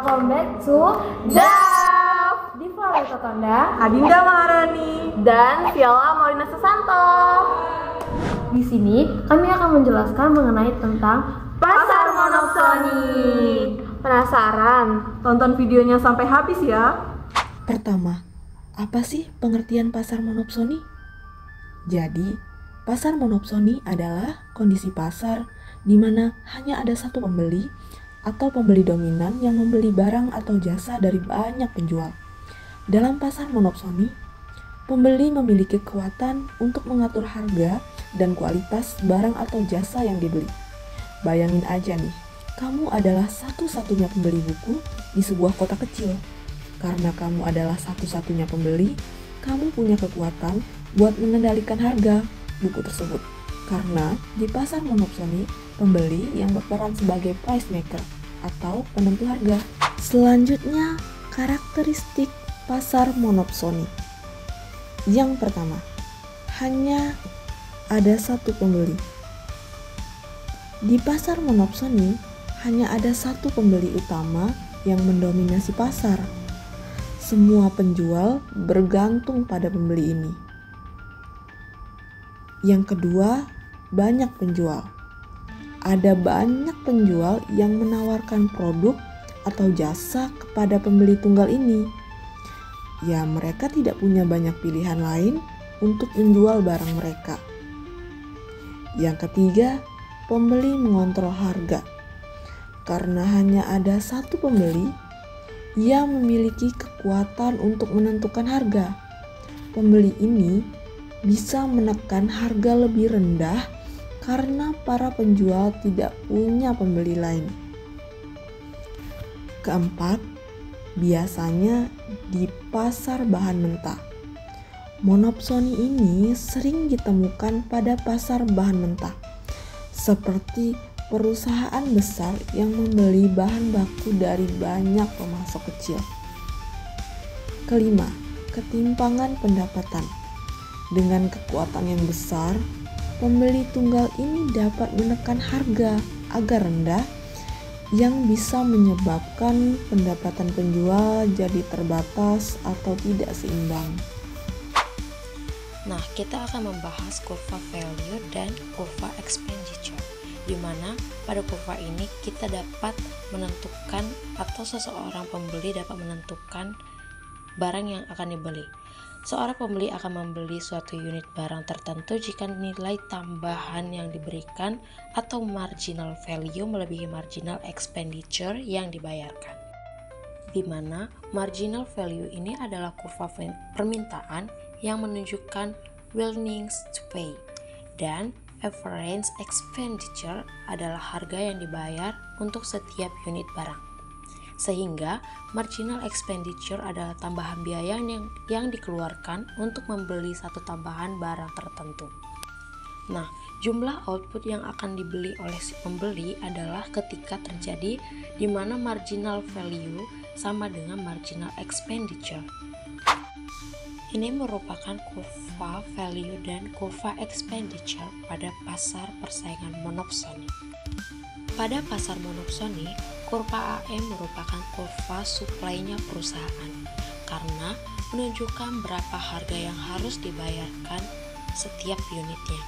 welcome back to DAF Diva Rita Tonda, Adinda Maharani, dan Viola Maulina Susanto. Di sini kami akan menjelaskan mengenai tentang Pasar Monopsoni. Penasaran? tonton videonya sampai habis ya. Pertama, apa sih pengertian pasar monopsoni? Jadi, pasar monopsoni adalah kondisi pasar di mana hanya ada satu pembeli atau pembeli dominan yang membeli barang atau jasa dari banyak penjual. Dalam pasar monopsoni, pembeli memiliki kekuatan untuk mengatur harga dan kualitas barang atau jasa yang dibeli. Bayangin aja nih, kamu adalah satu-satunya pembeli buku di sebuah kota kecil. Karena kamu adalah satu-satunya pembeli, kamu punya kekuatan buat mengendalikan harga buku tersebut. Karena di pasar monopsoni, pembeli yang berperan sebagai price maker atau penentu harga. Selanjutnya, karakteristik pasar monopsoni. Yang pertama, hanya ada satu pembeli. Di pasar monopsoni, hanya ada satu pembeli utama yang mendominasi pasar. Semua penjual bergantung pada pembeli ini. Yang kedua, banyak penjual. Ada banyak penjual yang menawarkan produk atau jasa kepada pembeli tunggal ini. Ya, mereka tidak punya banyak pilihan lain untuk menjual barang mereka. Yang ketiga, pembeli mengontrol harga. Karena hanya ada satu pembeli, ia memiliki kekuatan untuk menentukan harga. Pembeli ini bisa menekan harga lebih rendah karena para penjual tidak punya pembeli lain. Keempat, biasanya di pasar bahan mentah. Monopsoni ini sering ditemukan pada pasar bahan mentah, seperti perusahaan besar yang membeli bahan baku dari banyak pemasok kecil. Kelima, ketimpangan pendapatan. Dengan kekuatan yang besar, pembeli tunggal ini dapat menekan harga agar rendah yang bisa menyebabkan pendapatan penjual jadi terbatas atau tidak seimbang. Nah, kita akan membahas kurva value dan kurva expenditure, di mana pada kurva ini kita dapat menentukan atau seseorang pembeli dapat menentukan barang yang akan dibeli. Seorang pembeli akan membeli suatu unit barang tertentu jika nilai tambahan yang diberikan atau marginal value melebihi marginal expenditure yang dibayarkan. Di mana marginal value ini adalah kurva permintaan yang menunjukkan willingness to pay, dan average expenditure adalah harga yang dibayar untuk setiap unit barang. Sehingga marginal expenditure adalah tambahan biaya yang dikeluarkan untuk membeli satu tambahan barang tertentu. Nah, jumlah output yang akan dibeli oleh si pembeli adalah ketika terjadi di mana marginal value sama dengan marginal expenditure. Ini merupakan kurva value dan kurva expenditure pada pasar persaingan monopsoni. Pada pasar monopsoni, kurva AM merupakan kurva supply-nya perusahaan karena menunjukkan berapa harga yang harus dibayarkan setiap unitnya.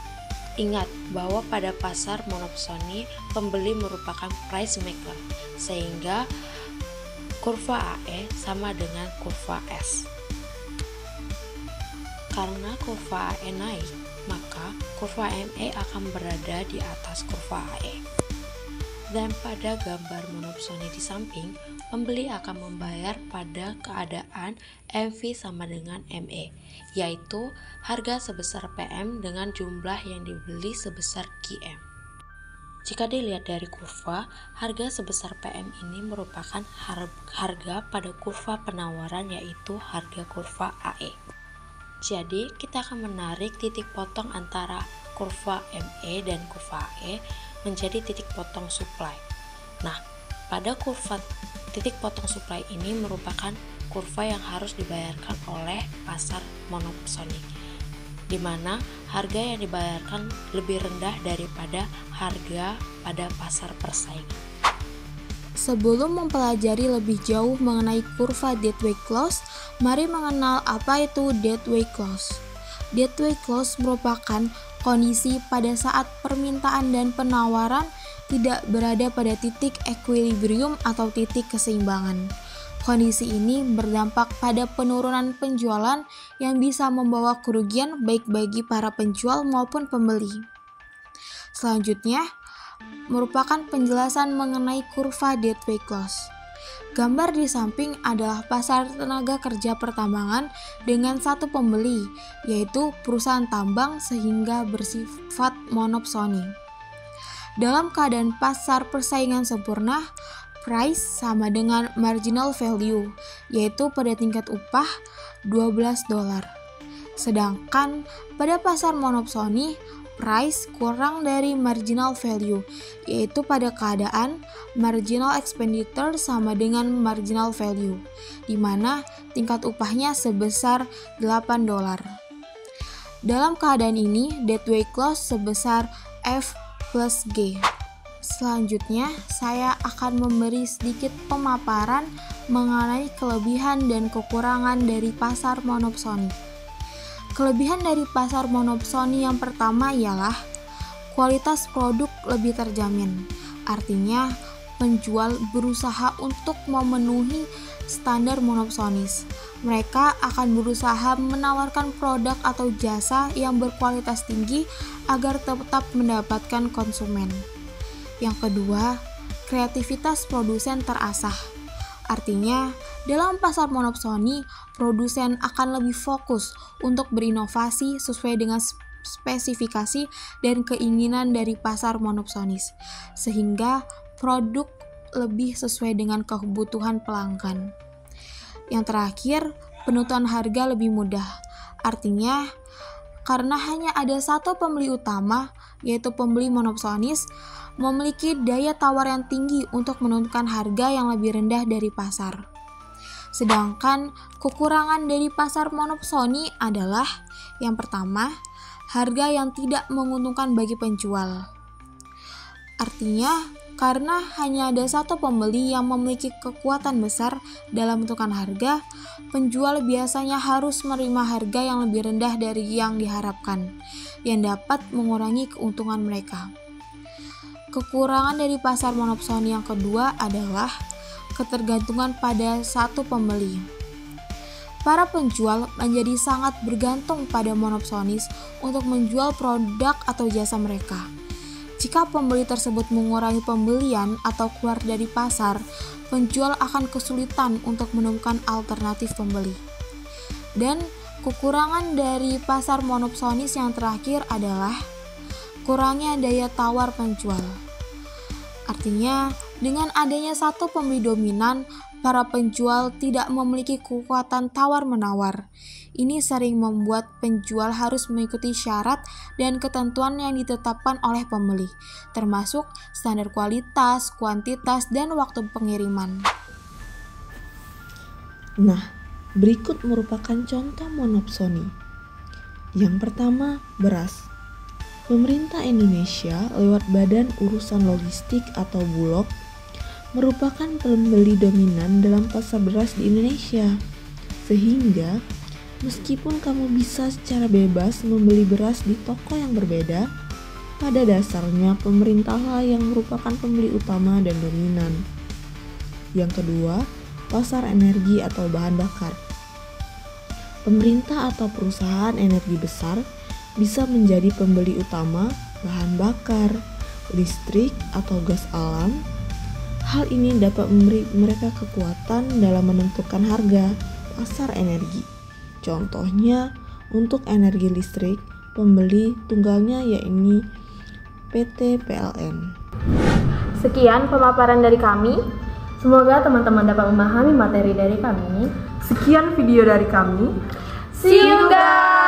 Ingat bahwa pada pasar monopsoni, pembeli merupakan price maker, sehingga kurva AE sama dengan kurva S. Karena kurva AE naik, maka kurva ME akan berada di atas kurva AE. Dan pada gambar monopsoni di samping, pembeli akan membayar pada keadaan MV sama dengan ME, yaitu harga sebesar PM dengan jumlah yang dibeli sebesar QM. Jika dilihat dari kurva, harga sebesar PM ini merupakan harga pada kurva penawaran, yaitu harga kurva AE. Jadi, kita akan menarik titik potong antara kurva ME dan kurva AE menjadi titik potong supply. Nah, pada kurva titik potong supply ini merupakan kurva yang harus dibayarkan oleh pasar monopsoni, di mana harga yang dibayarkan lebih rendah daripada harga pada pasar persaingan. Sebelum mempelajari lebih jauh mengenai kurva deadweight clause, mari mengenal apa itu deadweight clause. Deadweight clause merupakan kondisi pada saat permintaan dan penawaran tidak berada pada titik equilibrium atau titik keseimbangan. Kondisi ini berdampak pada penurunan penjualan yang bisa membawa kerugian baik bagi para penjual maupun pembeli. Selanjutnya, merupakan penjelasan mengenai kurva deadweight clause. Gambar di samping adalah pasar tenaga kerja pertambangan dengan satu pembeli, yaitu perusahaan tambang sehingga bersifat monopsoni. Dalam keadaan pasar persaingan sempurna, price sama dengan marginal value, yaitu pada tingkat upah $12. Sedangkan pada pasar monopsoni, price kurang dari marginal value, yaitu pada keadaan marginal expenditure sama dengan marginal value, di mana tingkat upahnya sebesar $8. Dalam keadaan ini, deadweight clause sebesar F plus G. Selanjutnya, saya akan memberi sedikit pemaparan mengenai kelebihan dan kekurangan dari pasar monopsoni. Kelebihan dari pasar monopsoni yang pertama ialah kualitas produk lebih terjamin. Artinya, penjual berusaha untuk memenuhi standar monopsonis. Mereka akan berusaha menawarkan produk atau jasa yang berkualitas tinggi agar tetap mendapatkan konsumen. Yang kedua, kreativitas produsen terasah. Artinya, dalam pasar monopsoni, produsen akan lebih fokus untuk berinovasi sesuai dengan spesifikasi dan keinginan dari pasar monopsonis, sehingga produk lebih sesuai dengan kebutuhan pelanggan. Yang terakhir, penentuan harga lebih mudah. Artinya, karena hanya ada satu pembeli utama, yaitu pembeli monopsonis, memiliki daya tawar yang tinggi untuk menentukan harga yang lebih rendah dari pasar. Sedangkan kekurangan dari pasar monopsoni adalah yang pertama, harga yang tidak menguntungkan bagi penjual. Artinya, karena hanya ada satu pembeli yang memiliki kekuatan besar dalam menentukan harga, penjual biasanya harus menerima harga yang lebih rendah dari yang diharapkan, yang dapat mengurangi keuntungan mereka. Kekurangan dari pasar monopsoni yang kedua adalah ketergantungan pada satu pembeli. Para penjual menjadi sangat bergantung pada monopsonis untuk menjual produk atau jasa mereka. Jika pembeli tersebut mengurangi pembelian atau keluar dari pasar, penjual akan kesulitan untuk menemukan alternatif pembeli. Dan kekurangan dari pasar monopsonis yang terakhir adalah kurangnya daya tawar penjual. Artinya, dengan adanya satu pembeli dominan, para penjual tidak memiliki kekuatan tawar-menawar. Ini sering membuat penjual harus mengikuti syarat dan ketentuan yang ditetapkan oleh pembeli, termasuk standar kualitas, kuantitas, dan waktu pengiriman. Nah, berikut merupakan contoh monopsoni. Yang pertama, beras. Pemerintah Indonesia lewat Badan Urusan Logistik atau Bulog merupakan pembeli dominan dalam pasar beras di Indonesia. Sehingga, meskipun kamu bisa secara bebas membeli beras di toko yang berbeda, pada dasarnya pemerintahlah yang merupakan pembeli utama dan dominan. Yang kedua, pasar energi atau bahan bakar. Pemerintah atau perusahaan energi besar bisa menjadi pembeli utama bahan bakar, listrik, atau gas alam. Hal ini dapat memberi mereka kekuatan dalam menentukan harga pasar energi. Contohnya, untuk energi listrik, pembeli tunggalnya yaitu PT PLN. Sekian pemaparan dari kami. Semoga teman-teman dapat memahami materi dari kami. Sekian video dari kami. See you guys!